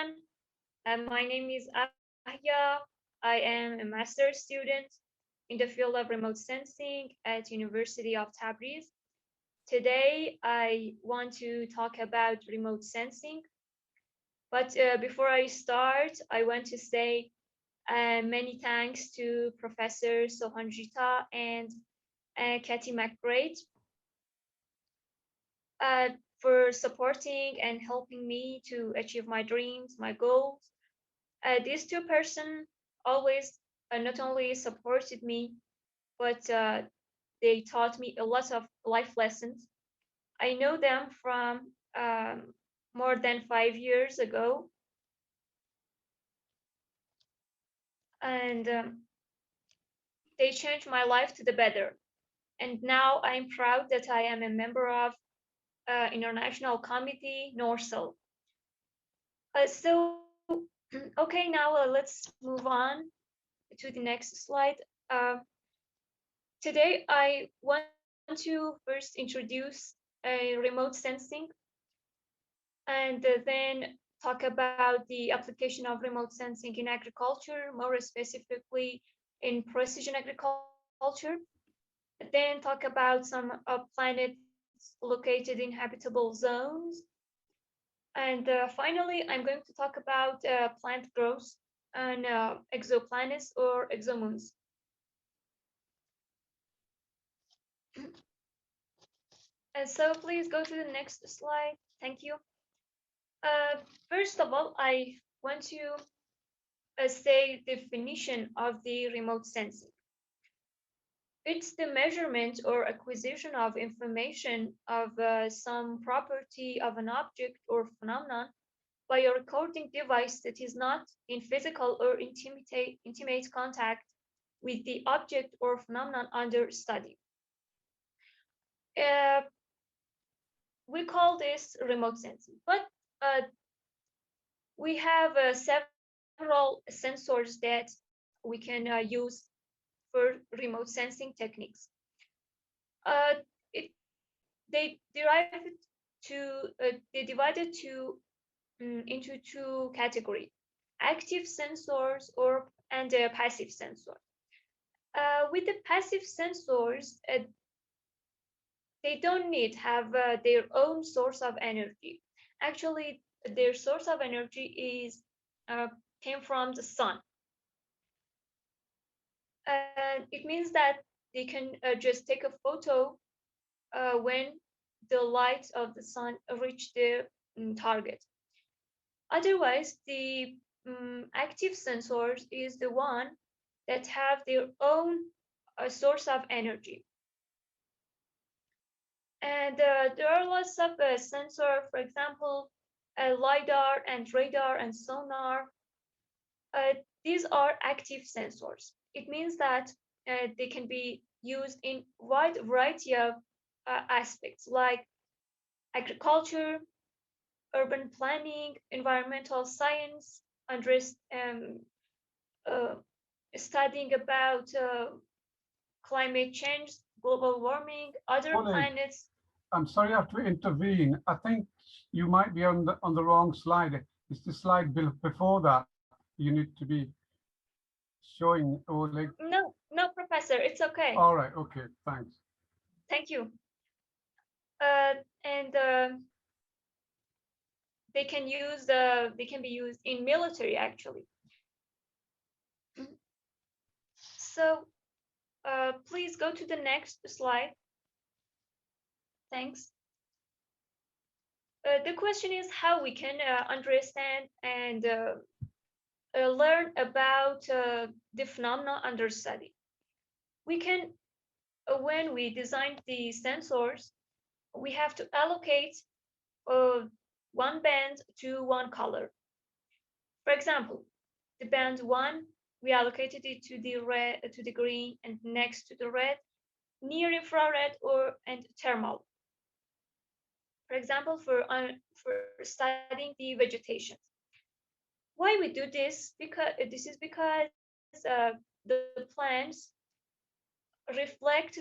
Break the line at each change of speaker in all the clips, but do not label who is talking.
everyone. My name is Ahya. I am a master's student in the field of remote sensing at University of Tabriz. Today, I want to talk about remote sensing. But before I start, I want to say many thanks to Professor Sohanjita and Kathy McBride uh, for supporting and helping me to achieve my dreams, my goals. These two persons always not only supported me, but they taught me a lot of life lessons. I know them from more than 5 years ago, and they changed my life to the better. And now I'm proud that I am a member of international committee NoRCEL. So, okay, now let's move on to the next slide. Uh, Today, I want to first introduce remote sensing and then talk about the application of remote sensing in agriculture, more specifically in precision agriculture. Then talk about some planets located in habitable zones. And finally, I'm going to talk about plant growth and exoplanets or exomoons. And so please go to the next slide. Thank you. Uh, First of all, I want to say definition of the remote sensing. It's the measurement or acquisition of information of some property of an object or phenomenon by a recording device that is not in physical or intimate contact with the object or phenomenon under study. Uh, we call this remote sensing, but uh, we have several sensors that we can use for remote sensing techniques. Uh, it, they derive they divided into two categories: active sensors or and passive sensors. With the passive sensors, they don't need have their own source of energy. Actually, their source of energy is uh, came from the sun. And it means that they can just take a photo when the light of the sun reach their target. Otherwise, the active sensors is the one that have their own source of energy. And there are lots of sensor, for example, LiDAR and radar and sonar. Uh, these are active sensors. It means that they can be used in wide variety of aspects like agriculture, urban planning, environmental science, um, uh, studying about climate change, global warming, other
Colleague,
planets.
I'm sorry I have to intervene. I think you might be on the wrong slide. It's the slide before that. You need to be showing or like.
No, no, professor, it's okay.
All right. Okay. Thanks.
Thank you. And they can be used in military actually. So please go to the next slide. Thanks. The question is how we can understand and learn about the phenomena under study. We can, when we design the sensors, we have to allocate uh, one band to one color. For example, the band one, we allocated it to the red, to the green, and next to the red, near infrared or and thermal. For example, for studying the vegetation. Why we do this? Because this is because the plants reflect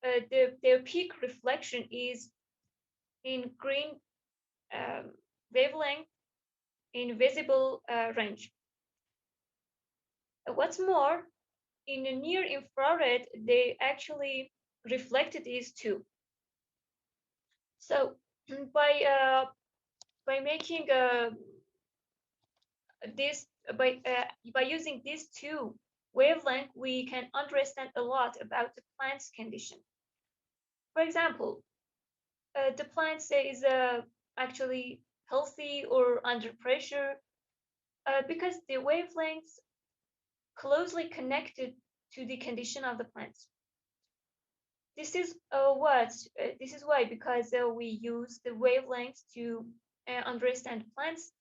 their peak reflection is in green wavelength, in visible range. What's more, in the near infrared, they actually reflect these too. So by making this by using these two wavelength, we can understand a lot about the plant's condition. For example, the plant is actually healthy or under pressure because the wavelengths closely connected to the condition of the plants. This is why because we use the wavelengths to understand plants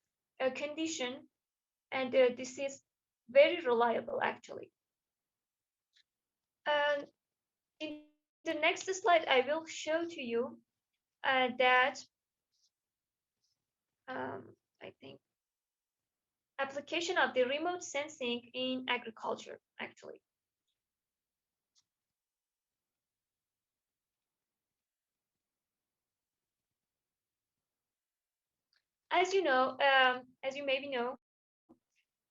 condition, and this is very reliable actually. And in the next slide, I will show to you that I think application of the remote sensing in agriculture actually. As you maybe know,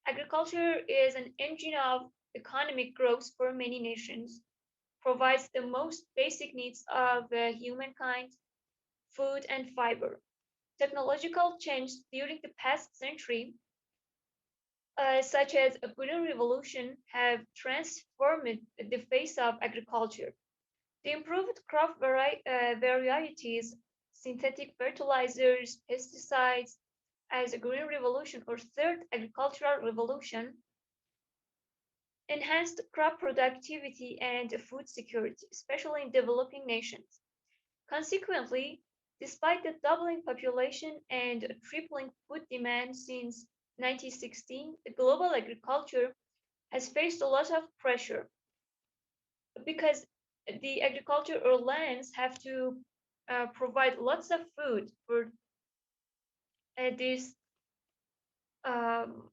agriculture is an engine of economic growth for many nations, provides the most basic needs of humankind, food and fiber. Technological change during the past century, such as a green revolution, have transformed the face of agriculture. The improved crop varieties, synthetic fertilizers, pesticides, as a green revolution or third agricultural revolution, enhanced crop productivity and food security, especially in developing nations. Consequently, despite the doubling population and tripling food demand since 1916, the global agriculture has faced a lot of pressure because the agricultural lands have to provide lots of food for this um,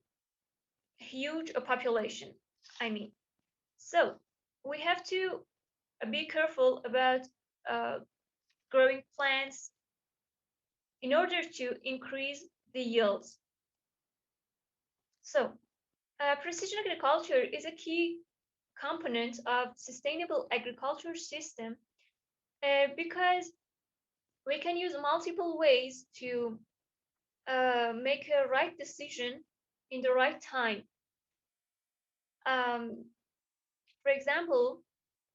huge population. I mean, so we have to be careful about uh, growing plants in order to increase the yields. So, precision agriculture is a key component of sustainable agriculture system because we can use multiple ways to make a right decision in the right time. Um, for example,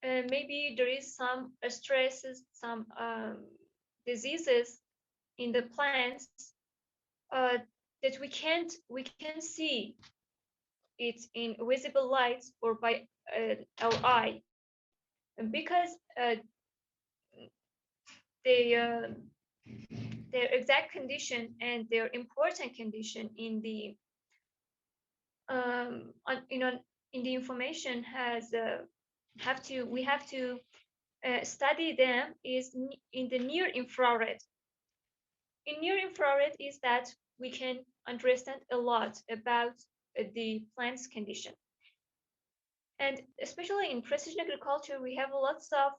maybe there is some stresses, some diseases in the plants that we can see it in visible light or by our eye, because they their exact condition and their important condition in the in the information has have to we have to study them is in the near infrared. In near infrared is that we can understand a lot about the plant's condition. And especially in precision agriculture, we have lots of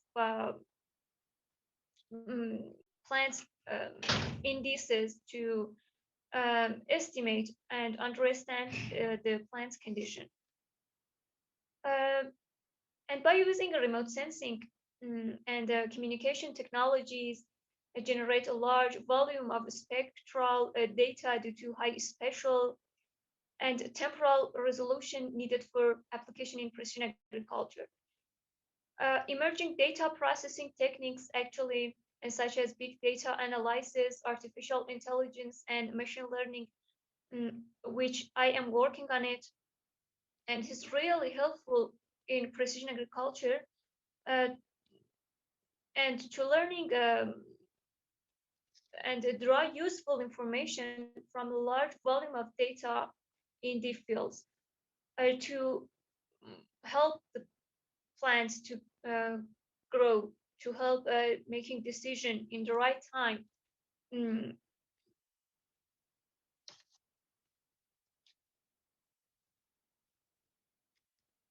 plants indices to estimate and understand the plant's condition. Uh, and by using a remote sensing and communication technologies, generate a large volume of spectral data due to high spatial and temporal resolution needed for application in precision agriculture. Emerging data processing techniques actually, such as big data analysis, artificial intelligence, and machine learning, which I am working on it, and is really helpful in precision agriculture uh, and to learning and draw useful information from a large volume of data in the fields to help the plants to grow, to help making decision in the right time. Mm.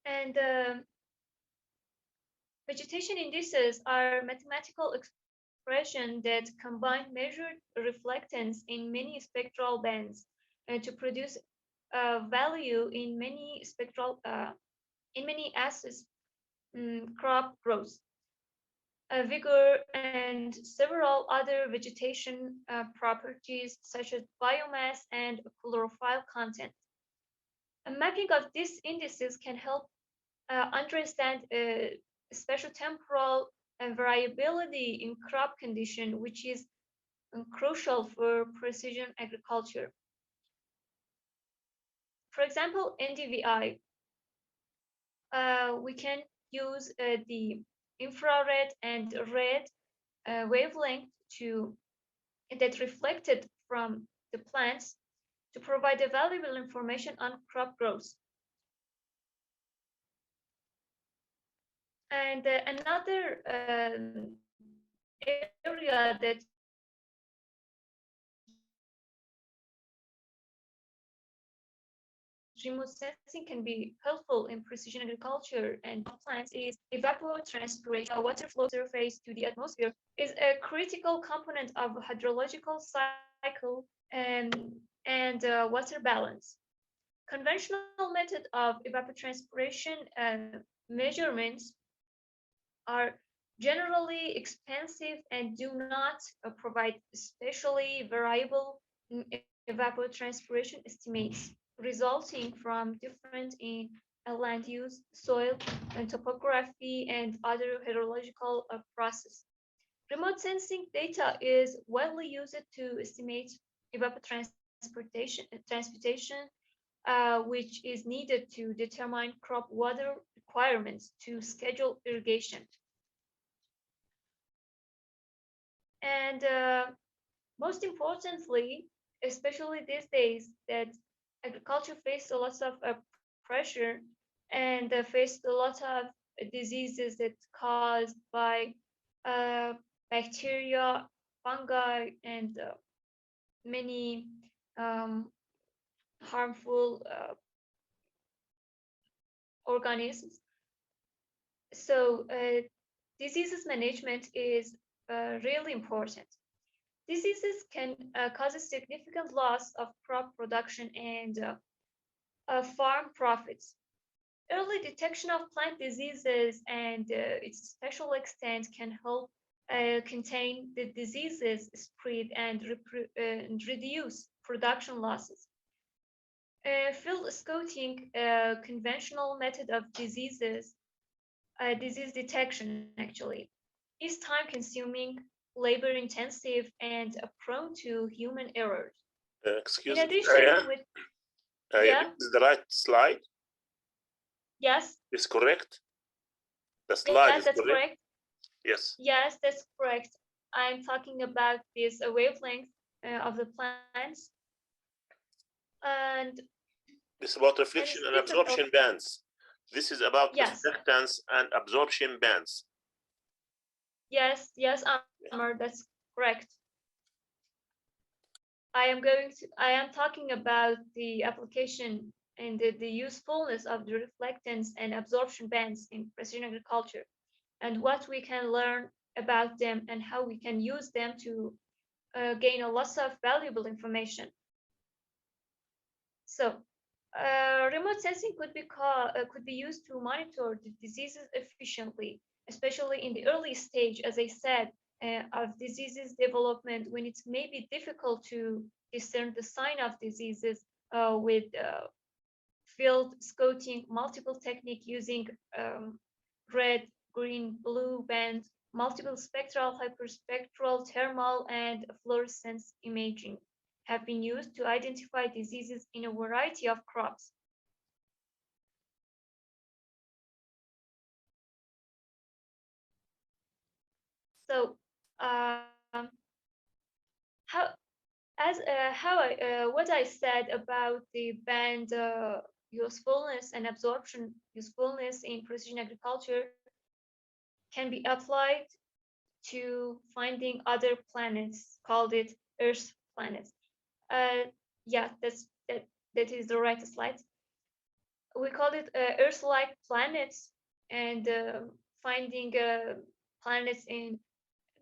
And vegetation indices are mathematical expressions that combine measured reflectance in many spectral bands to produce value in many spectral in many aspects, crop growth, vigor, and several other vegetation properties such as biomass and chlorophyll content. A mapping of these indices can help understand spatial temporal variability in crop condition, which is crucial for precision agriculture. For example, NDVI, we can use the infrared and red wavelength that reflected from the plants to provide a valuable information on crop growth. And another area that remote sensing can be helpful in precision agriculture and plants is evapotranspiration. Water flow surface to the atmosphere is a critical component of hydrological cycle and water balance. Conventional method of evapotranspiration measurements are generally expensive and do not provide especially variable evapotranspiration estimates, resulting from different in land use, soil, and topography, and other hydrological processes. Remote sensing data is widely used to estimate evapotranspiration, which is needed to determine crop water requirements to schedule irrigation. And most importantly, especially these days that agriculture faced a lot of pressure and faced a lot of diseases that caused by uh, bacteria, fungi, and many um, harmful organisms. So diseases management is really important. Diseases can cause a significant loss of crop production and farm profits. Early detection of plant diseases and its special extent can help contain the diseases spread and reduce production losses. Field scouting, a conventional method of disease detection actually, is time consuming, labor intensive, and prone to human errors. In
Excuse me,
addition, with
this
yeah,
is the right slide.
yes,
Is correct? The
yes,
slide is
that's
correct?
correct.
Yes.
Yes, that's correct. I'm talking about this wavelength of the plants, and
This is about
and
reflection and
speaking of
absorption bands. This is about
yes,
reflectance and absorption bands.
yes, Amr, that's correct. I am talking about the application and the usefulness of the reflectance and absorption bands in precision agriculture and what we can learn about them and how we can use them to gain a lot of valuable information. So, remote sensing could be used to monitor the diseases efficiently, especially in the early stage, as I said, of diseases development when it may be difficult to discern the sign of diseases with field scouting, multiple technique using red, green, blue bands, multiple spectral, hyperspectral, thermal, and fluorescence imaging have been used to identify diseases in a variety of crops. So, how as how what I said about the band usefulness and absorption usefulness in precision agriculture can be applied to finding other planets, called it Earth planets. Uh, yeah, that is the right slide. We call it Earth-like planets, and finding planets in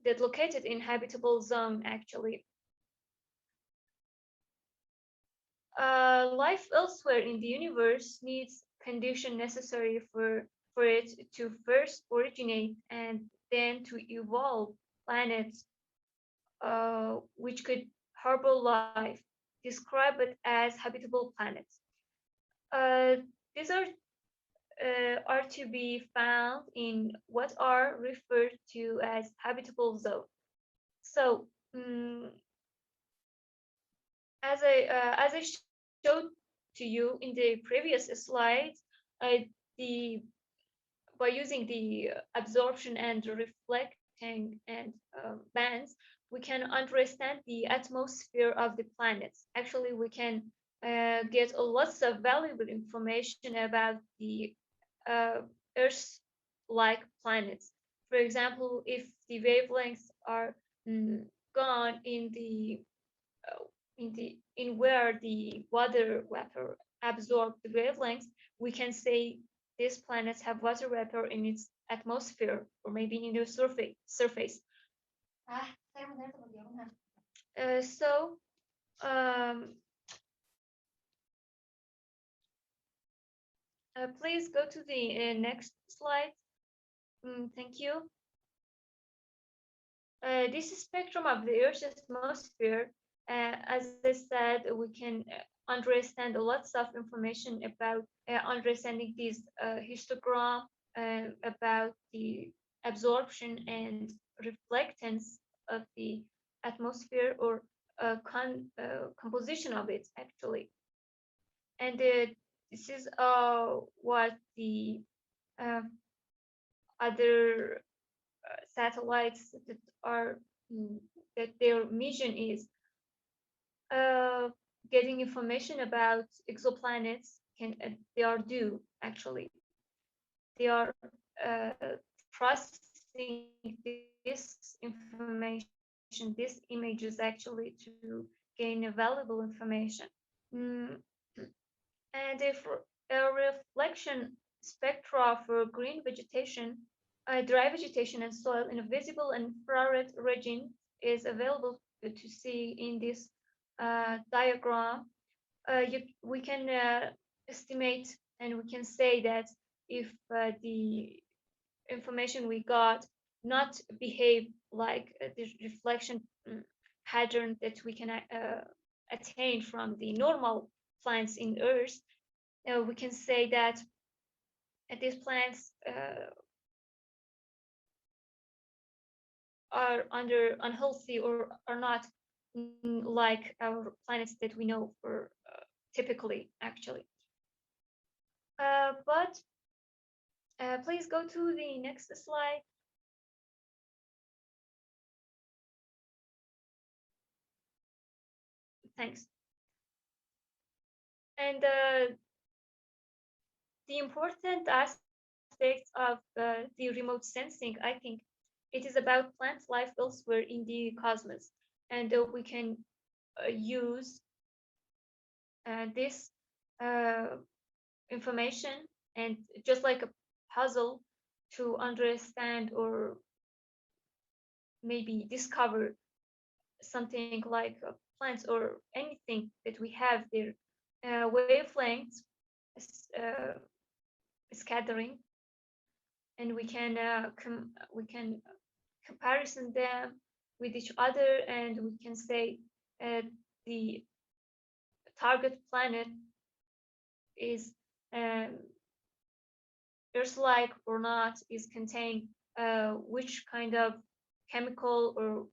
that located in habitable zone actually. Life elsewhere in the universe needs conditions necessary for it to first originate and then to evolve planets which could harbor life, describe it as habitable planets. Uh, these are to be found in what are referred to as habitable zones. So, as I showed to you in the previous slide, uh, the by using the absorption and reflecting and bands, we can understand the atmosphere of the planets. Actually, we can get a lots of valuable information about the uh, Earth-like planets. For example, if the wavelengths are mm, gone uh, in where the water vapor absorb the wavelengths, we can say these planets have water vapor in its atmosphere or maybe in their surface. So um, please go to the next slide. Thank you. This spectrum of the Earth's atmosphere, as I said, we can understand lots of information about understanding this histogram about the absorption and reflectance of the atmosphere or composition of it, actually. And this is what the uh, other satellites that are that their mission is uh, getting information about exoplanets can they are due actually they are processing this information, these images actually to gain valuable information. Mm, and if a reflection spectra for green vegetation, dry vegetation and soil in a visible and infrared region is available to see in this diagram. We can estimate and we can say that if the information we got not behave like the reflection pattern that we can attain from the normal plants in Earth, we can say that these plants are under unhealthy or are not like our planets that we know for typically actually. But please go to the next slide. Thanks. And the important aspects of the remote sensing, I think, it is about plant life elsewhere in the cosmos, and we can use this uh, information and just like a puzzle to understand or maybe discover something like plants or anything that we have their wavelengths uh, scattering, and we can comparison them with each other, and we can say the target planet is um, Earth-like or not, is contain which kind of chemical or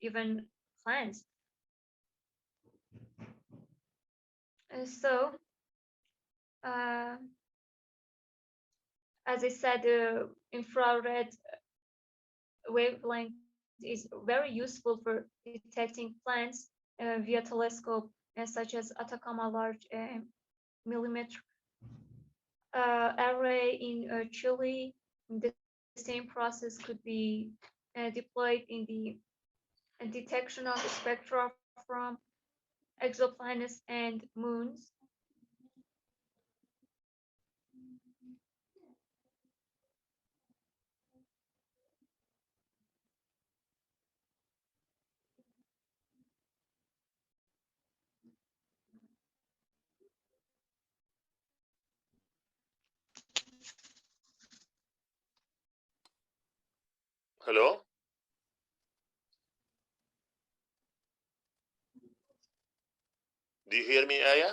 even plants. So, uh, as I said, the infrared wavelength is very useful for detecting plants via telescope, such as Atacama Large Millimeter Array in Chile. The same process could be deployed in the detection of spectra from exoplanets and moons.
Hello? Do you hear me, Aya?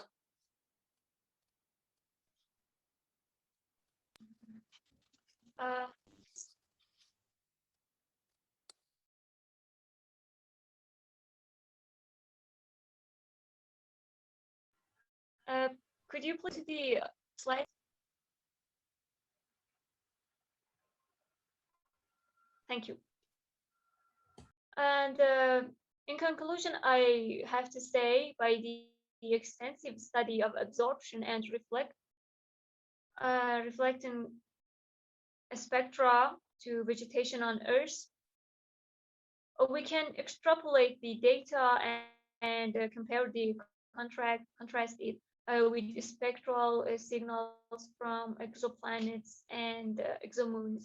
Uh, could you please the slide? Thank you. And in conclusion, I have to say, by the extensive study of absorption and reflecting a spectra to vegetation on Earth, we can extrapolate the data and compare the contrast it with spectral signals from exoplanets and exomoons,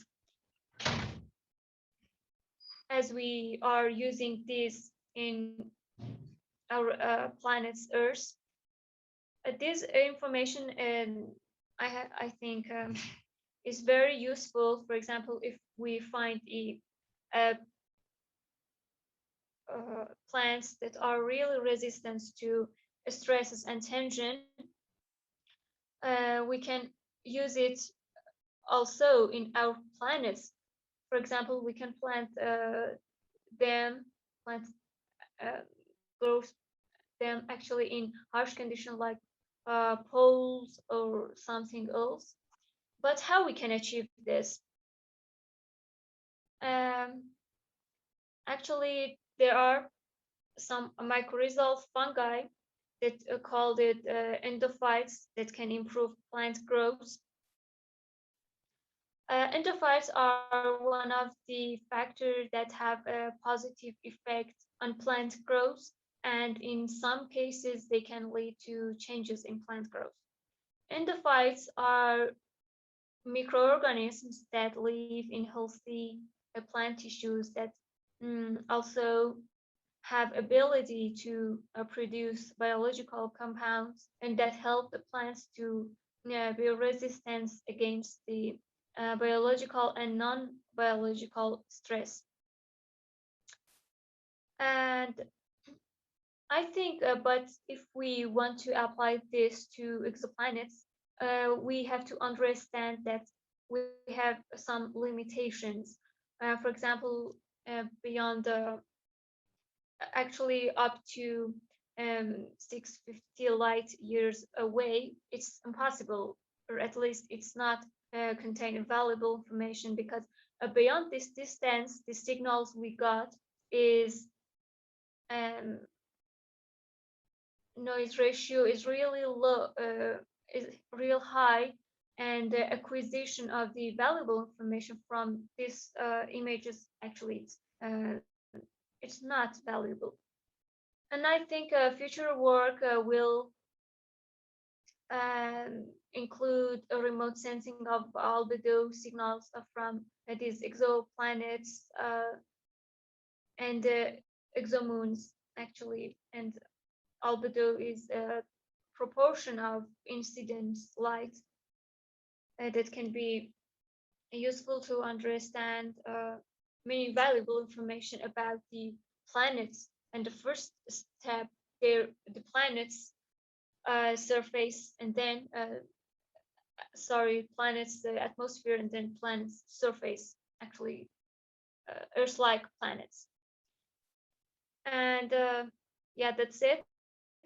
as we are using this in our planet's Earth. This information, I think, is very useful. For example, if we find a plants that are really resistant to stresses and tension, we can use it also in our planets. For example, we can plant plant grow them actually in harsh conditions like poles or something else. But how we can achieve this? Actually, there are some mycorrhizal fungi that called it endophytes that can improve plant growth. Endophytes are one of the factors that have a positive effect on plant growth, and in some cases, they can lead to changes in plant growth. Endophytes are microorganisms that live in healthy plant tissues that also have ability to produce biological compounds and that help the plants to be resistant against the biological and non-biological stress. And I think, but if we want to apply this to exoplanets, we have to understand that we have some limitations. For example, beyond actually up to 650 light years away, it's impossible, or at least it's not containing valuable information, because beyond this distance, the signals we got is noise ratio is really low, is real high, and the acquisition of the valuable information from these images actually it's not valuable. And I think future work will include a remote sensing of albedo signals from these exoplanets and exomoons actually. And albedo is a proportion of incident light that can be useful to understand many valuable information about the planets. And the first step, the planet's surface, and then planet's atmosphere, and then planet's surface, actually Earth-like planets. And yeah, that's it.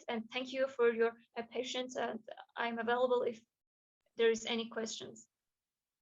And thank you for your patience. And I'm available if there is any questions.